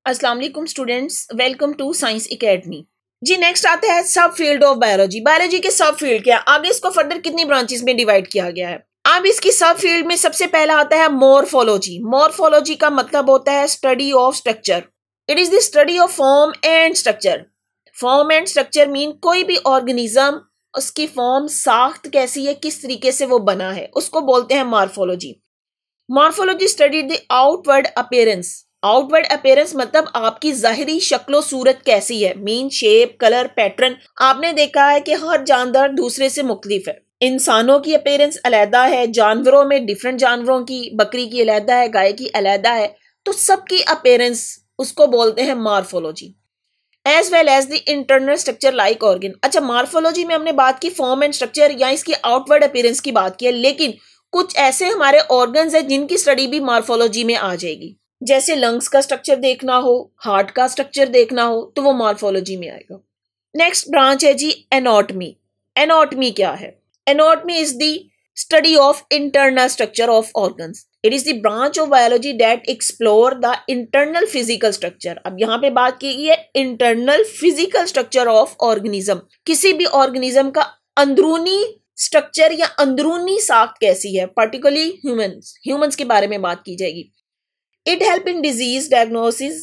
अस्सलाम वालेकुम students, welcome to science academy. जी नेक्स्ट आता है सब फील्ड ऑफ बायोलॉजी। बायोलॉजी के सब फील्ड क्या, आगे इसको फर्दर कितनी ब्रांचेस में डिवाइड किया गया है। अब इसकी सब फील्ड में सबसे पहला आता है मॉर्फोलॉजी। मॉर्फोलॉजी का मतलब होता है study of structure. It is the study of form and structure. Form and structure mean कोई भी ऑर्गेनिज्म, उसकी फॉर्म साख्त कैसी है, किस तरीके से वो बना है, उसको बोलते हैं morphology. Morphology study the outward appearance. Outward appearance मतलब आपकी जाहिरी शक्लो सूरत कैसी है, मीन शेप, कलर, पैटर्न। आपने देखा है कि हर जानदार दूसरे से मुख्तलिफ है। इंसानों की अपीयरेंस अलहदा है, जानवरों में डिफरेंट जानवरों की, बकरी की अलहदा है, गाय की अलहदा है, तो सबकी अपीयरेंस उसको बोलते हैं morphology. As well as the internal structure like organ. अच्छा, मॉर्फोलॉजी में हमने बात की फॉर्म एंड स्ट्रक्चर या इसकी आउटवर्ड अपीयरेंस की बात की है, लेकिन कुछ ऐसे हमारे ऑर्गन्स हैं जिनकी स्टडी भी मॉर्फोलॉजी में आ जाएगी। जैसे लंग्स का स्ट्रक्चर देखना हो, हार्ट का स्ट्रक्चर देखना हो, तो वो मॉर्फोलॉजी में आएगा। नेक्स्ट ब्रांच है जी एनाटॉमी। एनाटॉमी क्या है? Anatomy is the study of internal structure of organs. It is the branch of biology that explore the internal physical structure. अब यहाँ पे बात की गई है internal physical structure of organism. किसी भी ऑर्गेनिज्म का अंदरूनी स्ट्रक्चर या अंदरूनी साख्त कैसी है, पर्टिकुलरली ह्यूमंस के बारे में बात की जाएगी। It help in disease diagnosis,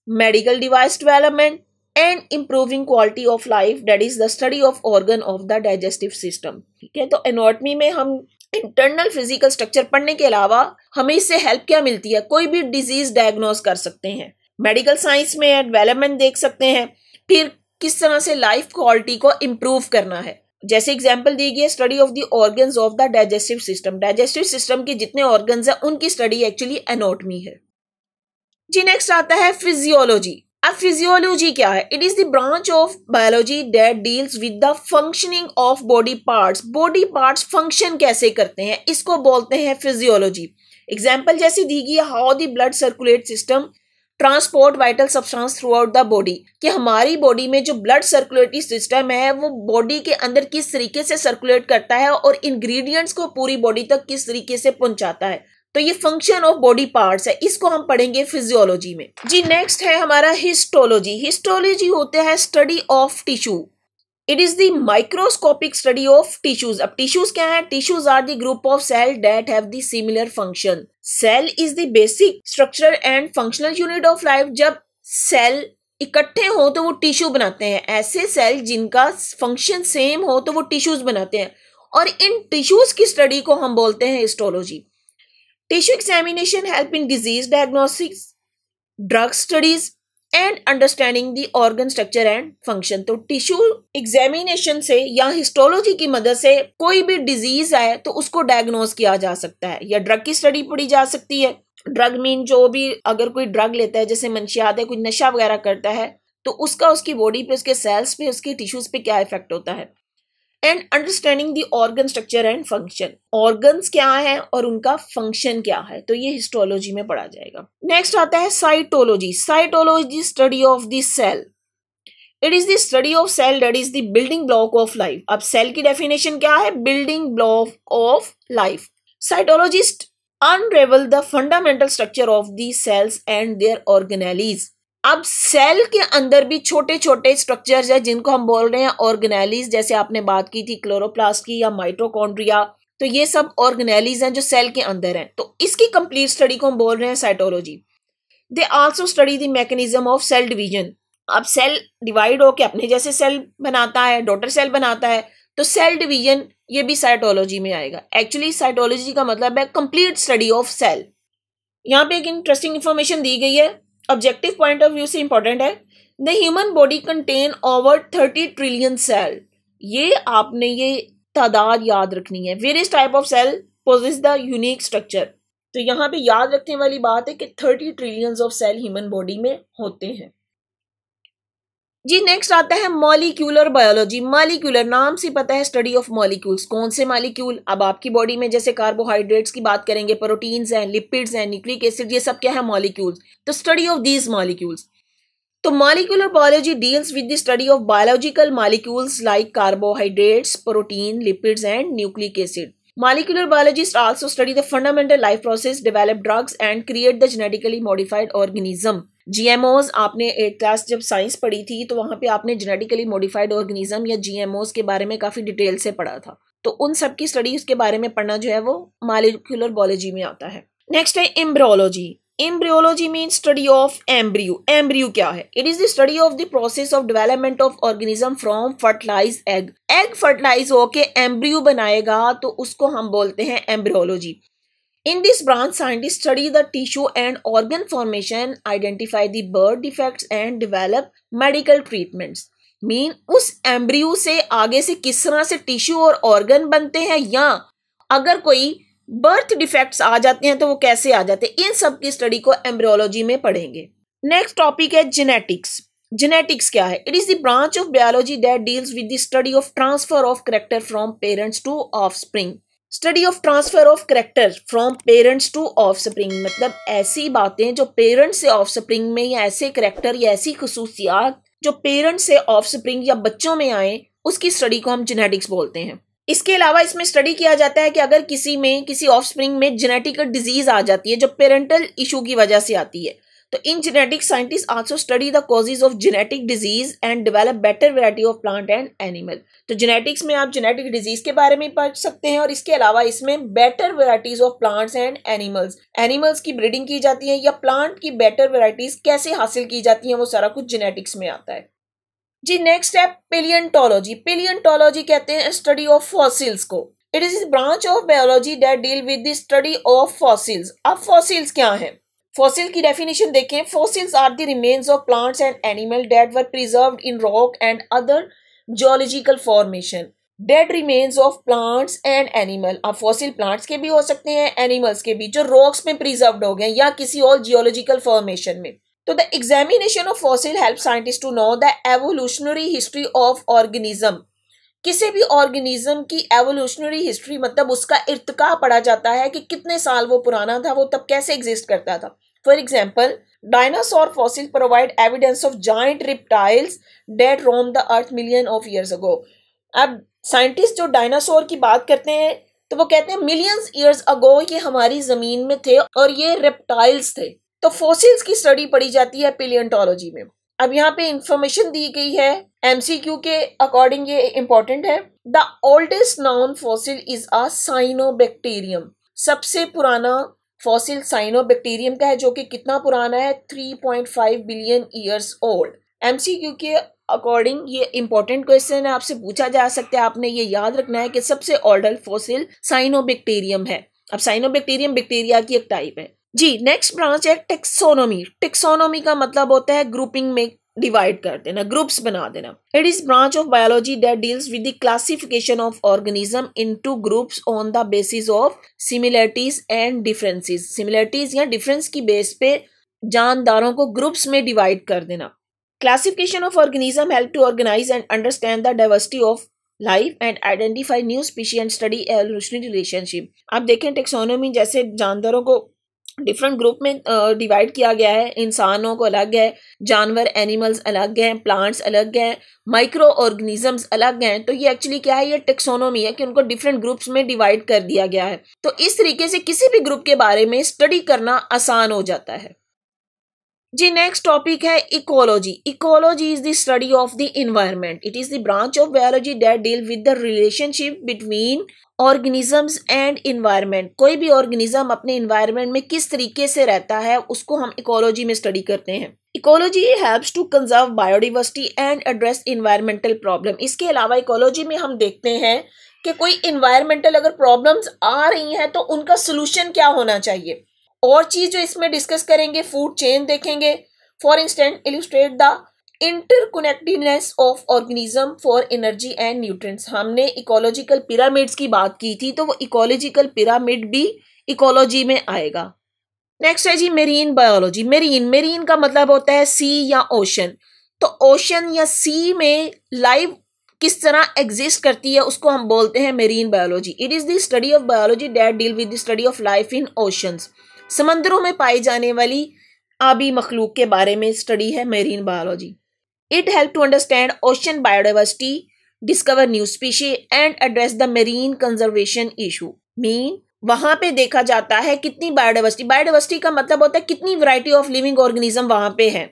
medical device development, and improving quality of life. That is the study of organ of the digestive system. ठीक है, तो एनाटॉमी में हम इंटरनल फिजिकल स्ट्रक्चर पढ़ने के अलावा हमें इससे हेल्प क्या मिलती है? कोई भी डिजीज डायग्नोस कर सकते हैं, मेडिकल साइंस में डेवलपमेंट देख सकते हैं, फिर किस तरह से लाइफ क्वालिटी को इम्प्रूव करना है। जैसे एग्जांपल दी गई है study of the organs of the digestive system. Digestive system के जितने ऑर्गन्स हैं उनकी स्टडी एक्चुअली एनाटॉमी है। जी नेक्स्ट आता है फिजियोलॉजी। अब फिजियोलॉजी क्या है? It is the branch of biology that deals with the functioning of body parts. Body parts function कैसे करते हैं, इसको बोलते हैं फिजियोलॉजी। एग्जांपल जैसी दी गई है, how the blood circulate system transport vital substance through out the body. कि हमारी बॉडी में जो ब्लड सर्कुलेटरी सिस्टम है वो बॉडी के अंदर किस तरीके से सर्कुलेट करता है और इंग्रेडिएंट्स को पूरी बॉडी तक किस तरीके से पहुंचाता है। तो ये फंक्शन ऑफ बॉडी पार्ट्स है, इसको हम पढ़ेंगे फिजियोलॉजी में। जी नेक्स्ट है हमारा हिस्टोलॉजी। हिस्टोलॉजी होता है study of tissue. It is the microscopic study of tissues. अब टिश्यूज क्या है? Tissues are the group of cell that have the similar function. Cell is the basic structure and functional unit of life. जब cell इकट्ठे हो तो वो tissue बनाते हैं। ऐसे सेल जिनका फंक्शन सेम हो तो वो टिश्यूज बनाते हैं, और इन टिश्यूज की स्टडी को हम बोलते हैं histology. Tissue examination help in disease diagnostics, drug studies, and understanding the organ structure and function. तो टिश्यू एग्जामिनेशन से या हिस्टोलॉजी की मदद से कोई भी डिजीज आए तो उसको डायग्नोस किया जा सकता है, या ड्रग की स्टडी पढ़ी जा सकती है। ड्रग मीन जो भी अगर कोई ड्रग लेता है, जैसे मंशियात है, कोई नशा वगैरह करता है, तो उसका उसकी बॉडी पे, उसके सेल्स पे, उसके टिश्यूज पे क्या इफेक्ट होता है। And understanding the organ structure and function. Organs क्या है और उनका फंक्शन क्या है, तो ये हिस्टोलॉजी में पढ़ा जाएगा। नेक्स्ट आता है cytology. Cytology study of the cell. It is the study of cell that is the building block of life. अब सेल की डेफिनेशन क्या है? Building block of life. Cytologist unravel the fundamental structure of the cells and their organelles. अब cell के अंदर भी छोटे छोटे स्ट्रक्चर्स है जिनको हम बोल रहे हैं ऑर्गेनेलीज। जैसे आपने बात की थी क्लोरोप्लास्ट की या माइटोकॉन्ड्रिया, तो ये सब ऑर्गेनेलीज हैं जो सेल के अंदर हैं। तो इसकी कंप्लीट स्टडी को हम बोल रहे हैं cytology. They also study the mechanism of cell division. अब सेल डिवाइड होकर अपने जैसे सेल बनाता है, डॉटर सेल बनाता है, तो सेल डिवीजन ये भी साइटोलॉजी में आएगा। एक्चुअली साइटोलॉजी का मतलब है कंप्लीट स्टडी ऑफ सेल। यहाँ पे एक इंटरेस्टिंग इंफॉर्मेशन दी गई है, ऑब्जेक्टिव पॉइंट ऑफ व्यू से इंपॉर्टेंट है। The human body contain over 30 trillion cell. ये आपने ये तादाद याद रखनी है। Various type of cell possess the unique structure. तो यहाँ पे याद रखने वाली बात है कि 30 trillions of cell human body में होते हैं। जी नेक्स्ट आता है मॉलिक्यूलर बायोलॉजी। मॉलिक्यूलर नाम से पता है स्टडी ऑफ मॉलिक्यूल्स। कौन से मॉलिक्यूल? अब आपकी बॉडी में जैसे कार्बोहाइड्रेट्स की बात करेंगे, प्रोटीन्स हैं, लिपिड्स हैं, न्यूक्लिक एसिड, ये सब क्या है? मॉलिक्यूल्स। तो स्टडी ऑफ दीज मॉलिक्यूल्स। तो molecular biology deals with the study of biological molecules like carbohydrates, protein, lipids and nucleic acid. Molecular biologists also study the fundamental life process, develop drugs, and create the genetically modified organism. जीएमओज आपने 8th class जब science पढ़ी थी तो वहां पे आपने genetically modified organism या जीएमओज के बारे में काफी डिटेल से पढ़ा था। तो उन सब की स्टडी उसके बारे में पढ़ना जो है वो मॉलिक्यूलर बायोलॉजी में आता है। नेक्स्ट है embryology. Embryology mean study of embryo. Embryo क्या है? It is the study of the process of development of organism from fertilize egg. Egg fertilize होके एम्ब्रियो बनाएगा तो उसको हम बोलते हैं embryology. In this branch, scientists study the tissue and organ formation, identify the birth defects and develop medical treatments. Mean उस embryo से आगे से किस तरह से टिश्यू और ऑर्गन बनते हैं, या अगर कोई बर्थ डिफेक्ट्स आ जाते हैं तो वो कैसे आ जाते हैं, इन सब की स्टडी को एम्ब्रियोलॉजी में पढ़ेंगे। नेक्स्ट टॉपिक है जेनेटिक्स। जेनेटिक्स क्या है? It is the branch of biology that deals with the study of transfer of character from parents to offspring. Study of transfer of character from parents to offspring मतलब ऐसी बातें जो parents से offspring में, या ऐसे कैरेक्टर या ऐसी खसूसियात जो पेरेंट्स से ऑफस्प्रिंग या बच्चों में आए, उसकी स्टडी को हम जेनेटिक्स बोलते हैं। इसके अलावा इसमें स्टडी किया जाता है कि अगर किसी ऑफस्प्रिंग में जेनेटिक डिजीज आ जाती है जो पेरेंटल इशू की वजह से आती है, तो in genetic scientist also study the causes of genetic disease and develop better variety of plant and animal. तो जेनेटिक्स में आप जेनेटिक डिजीज के बारे में पढ़ सकते हैं, और इसके अलावा इसमें better varieties of plants and animals की ब्रीडिंग की जाती है, या प्लांट की बेटर वैरायटीज कैसे हासिल की जाती हैं, वो सारा कुछ जेनेटिक्स में आता है जी। नेक्स्ट है पेलियंटोलॉजी। पेलियंटोलॉजी कहते हैं स्टडी ऑफ फॉसिल्स को। It is branch of biology that deal with the study of fossils. अब फॉसिल्स क्या है? फॉसिल की डेफिनेशन देखें। Fossils are the remains of plants and animal that were preserved in rock and other geological formation. Dead remains of plants and animal. अब fossil plants के भी हो सकते हैं, एनिमल्स के भी, जो रॉक्स में प्रिजर्व्ड हो गए या किसी और जियोलॉजिकल फॉर्मेशन में। तो the examination of fossil help scientist to know the evolutionary history of organism. किसी भी ऑर्गेनिज्म की एवोल्यूशनरी हिस्ट्री मतलब उसका इर्तिका पढ़ा जाता है कि कितने साल वो पुराना था, वो तब कैसे एग्जिस्ट करता था। For example, dinosaur fossil provide evidence of giant reptiles that Rome the earth million of years ago. अब साइंटिस्ट जो डायनासोर की बात करते हैं तो वो कहते हैं मिलियंस ईयर्स अगो ये हमारी जमीन में थे और ये रेप्टाइल्स थे। तो फॉसिल्स की स्टडी पढ़ी जाती है पेलियंटोलॉजी में। अब यहाँ पे इंफॉर्मेशन दी गई है एमसीक्यू के अकॉर्डिंग, ये इंपॉर्टेंट है। The oldest noun fossil is a cyanobacterium. सबसे पुराना फॉसिल साइनोबैक्टीरियम का है, जो कि कितना पुराना है? 3.5 बिलियन ईयर्स ओल्ड। एमसीक्यू के अकॉर्डिंग ये इंपॉर्टेंट क्वेश्चन है, आपसे पूछा जा सकता है। आपने ये याद रखना है कि सबसे ओल्ड फॉसिल साइनोबैक्टीरियम है। अब साइनोबैक्टीरियम बैक्टीरिया की एक टाइप है जी। नेक्स्ट ब्रांच है टेक्सोनोमी। टेक्सोनोमी का मतलब होता है ग्रुपिंग में डिवाइड कर देना, ग्रुप्स बना देना। It is branch of biology that deals with the classification of organism into groups on the basis of similarities and differences. Similarities या डिफरेंस की बेस पे जानदारों को ग्रुप्स में डिवाइड कर देना। Classification of organism help to organise and understand the diversity of life and identify new species and study evolutionary relationship. आप देखें टेक्सोनोमी जैसे जानदारों को डिफरेंट ग्रुप में डिवाइड किया गया है। इंसानों को अलग है, जानवर एनिमल्स अलग हैं, प्लांट्स अलग हैं, माइक्रो ऑर्गेनिजम्स अलग हैं। तो ये एक्चुअली क्या है? ये टेक्सोनोमी है कि उनको डिफरेंट ग्रुप्स में डिवाइड कर दिया गया है। तो इस तरीके से किसी भी ग्रुप के बारे में स्टडी करना आसान हो जाता है जी। नेक्स्ट टॉपिक है ecology. Ecology is the study of the environment. It is the branch of biology that deal with the relationship between organisms and environment. कोई भी ऑर्गेनिज्म अपने इन्वायरमेंट में किस तरीके से रहता है उसको हम इकोलॉजी में स्टडी करते हैं। Ecology helps to conserve biodiversity and address environmental problem. इसके अलावा इकोलॉजी में हम देखते हैं कि कोई इन्वायरमेंटल अगर प्रॉब्लम्स आ रही हैं तो उनका सोल्यूशन क्या होना चाहिए। और चीज जो इसमें डिस्कस करेंगे, फूड चेन देखेंगे। For instance, illustrate the interconnectedness of organism for energy and nutrients. हमने इकोलॉजिकल पिरामिड्स की बात की थी, तो वो इकोलॉजिकल पिरामिड भी इकोलॉजी में आएगा। नेक्स्ट है जी मेरीन बायोलॉजी। मेरीन का मतलब होता है सी या ओशन। तो ओशन या सी में लाइफ किस तरह एग्जिस्ट करती है उसको हम बोलते हैं marine biology. It is the study of biology that deal with the study of life in oceans. समंदरों में पाई जाने वाली आबी मखलूक के बारे में स्टडी है marine biology. It helps to understand ocean biodiversity, discover new species, and address the marine conservation issue. Mean वहां पे देखा जाता है कितनी बायोडाइवर्सिटी, बायोडाइवर्सिटी का मतलब होता है कितनी वैरायटी ऑफ लिविंग ऑर्गेनिज्म वहां पे है,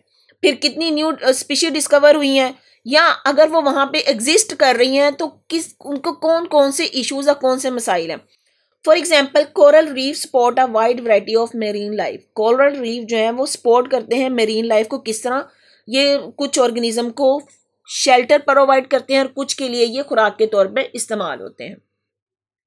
फिर कितनी न्यू स्पीशीज डिस्कवर हुई हैं, या अगर वो वहां पे एग्जिस्ट कर रही हैं तो किस उनको कौन कौन से इश्यूज और कौन से मसाइल हैं। For example coral reef support a wide variety of marine life. Coral reef जो है वो सपोर्ट करते हैं मेरीन लाइफ को। किस तरह? ये कुछ ऑर्गेनिज्म को शेल्टर प्रोवाइड करते हैं और कुछ के लिए ये खुराक के तौर पे इस्तेमाल होते हैं।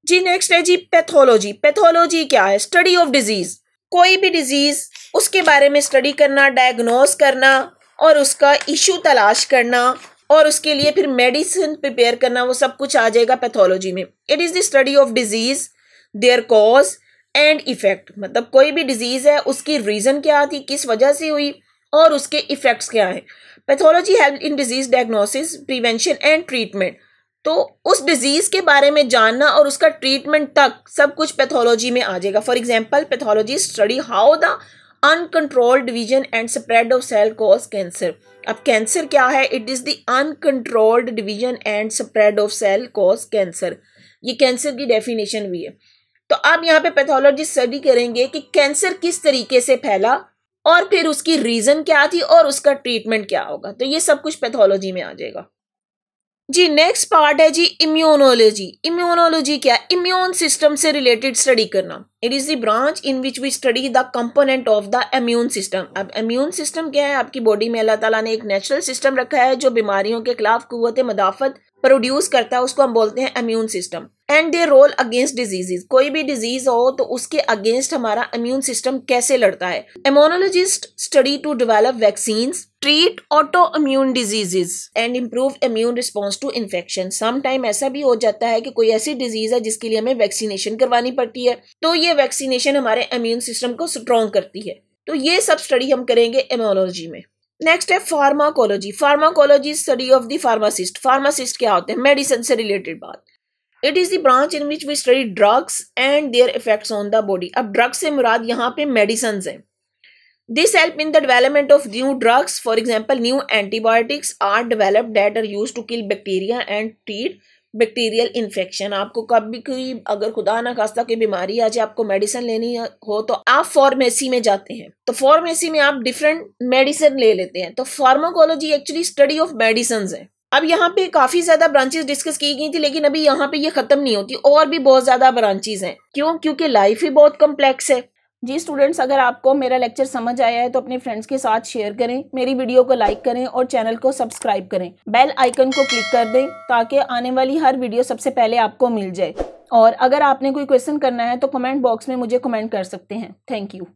जी नेक्स्ट है जी पैथोलॉजी। पैथोलॉजी क्या है? Study of disease. कोई भी डिजीज उसके बारे में स्टडी करना, डायग्नोस करना और उसका इशू तलाश करना और उसके लिए फिर मेडिसिन प्रिपेयर करना, वो सब कुछ आ जाएगा पैथोलॉजी में। It is the study of disease, their cause and effect. मतलब कोई भी डिजीज है उसकी रीजन क्या थी, किस वजह से हुई और उसके इफेक्ट्स क्या हैं। Pathology help in disease diagnosis, prevention and treatment. तो उस डिजीज के बारे में जानना और उसका ट्रीटमेंट तक सब कुछ पैथोलॉजी में आ जाएगा। For example pathology study how the uncontrolled division and spread of cell cause cancer. अब कैंसर क्या है? It is the uncontrolled division and spread of cell cause cancer. ये कैंसर की डेफिनेशन भी है। तो अब यहाँ पे पैथोलॉजी स्टडी करेंगे कि कैंसर किस तरीके से फैला और फिर उसकी रीजन क्या थी और उसका ट्रीटमेंट क्या होगा। तो ये सब कुछ पैथोलॉजी में आ जाएगा। जी नेक्स्ट पार्ट है जी इम्यूनोलॉजी। इम्यूनोलॉजी क्या? इम्यून सिस्टम से रिलेटेड स्टडी करना। It is the branch in which we study the component of the immune system. अब इम्यून सिस्टम क्या है? आपकी बॉडी में अल्लाह ताला ने एक नेचुरल सिस्टम रखा है जो बीमारियों के खिलाफ कुव्वत मदाफत प्रोड्यूस करता है, उसको हम बोलते हैं immune system. And their role against diseases. कोई भी डिजीज हो तो उसके अगेंस्ट हमारा इम्यून सिस्टम कैसे लड़ता है। Immunologist study to develop vaccines, treat autoimmune diseases and improve immune response to infection. Some time ऐसा भी हो जाता है कि कोई ऐसी डिजीज है जिसके लिए हमें वैक्सीनेशन करवानी पड़ती है, तो ये वैक्सीनेशन हमारे इम्यून सिस्टम को स्ट्रॉन्ग करती है। तो ये सब स्टडी हम करेंगे इम्यूनोलॉजी में। नेक्स्ट है pharmacology. Pharmacology study of the pharmacist. Pharmacist क्या होते हैं? मेडिसिन से रिलेटेड बात। It is the branch in which we study drugs and their effects on the body. अब ड्रग्स से मुराद यहाँ पे मेडिसिन है। This help in the development of new drugs. For example new antibiotics are developed that are used to kill bacteria and treat bacterial infection. आपको कभी कोई अगर खुदा ना खास्ता कोई बीमारी आ जाए, आपको मेडिसिन लेनी हो तो आप फार्मेसी में जाते हैं, तो फार्मेसी में आप डिफरेंट मेडिसिन ले लेते हैं। तो pharmacology actually study of medicine है। अब यहाँ पे काफी ज्यादा ब्रांचेस डिस्कस की गई थी, लेकिन अभी यहाँ पे ये खत्म नहीं होती, और भी बहुत ज्यादा ब्रांचेस हैं। क्यों? क्योंकि लाइफ ही बहुत कॉम्प्लेक्स है। जी स्टूडेंट्स, अगर आपको मेरा लेक्चर समझ आया है तो अपने फ्रेंड्स के साथ शेयर करें, मेरी वीडियो को लाइक करें और चैनल को सब्सक्राइब करें। बेल आइकन को क्लिक कर दें ताकि आने वाली हर वीडियो सबसे पहले आपको मिल जाए। और अगर आपने कोई क्वेश्चन करना है तो कमेंट बॉक्स में मुझे कमेंट कर सकते हैं। Thank you.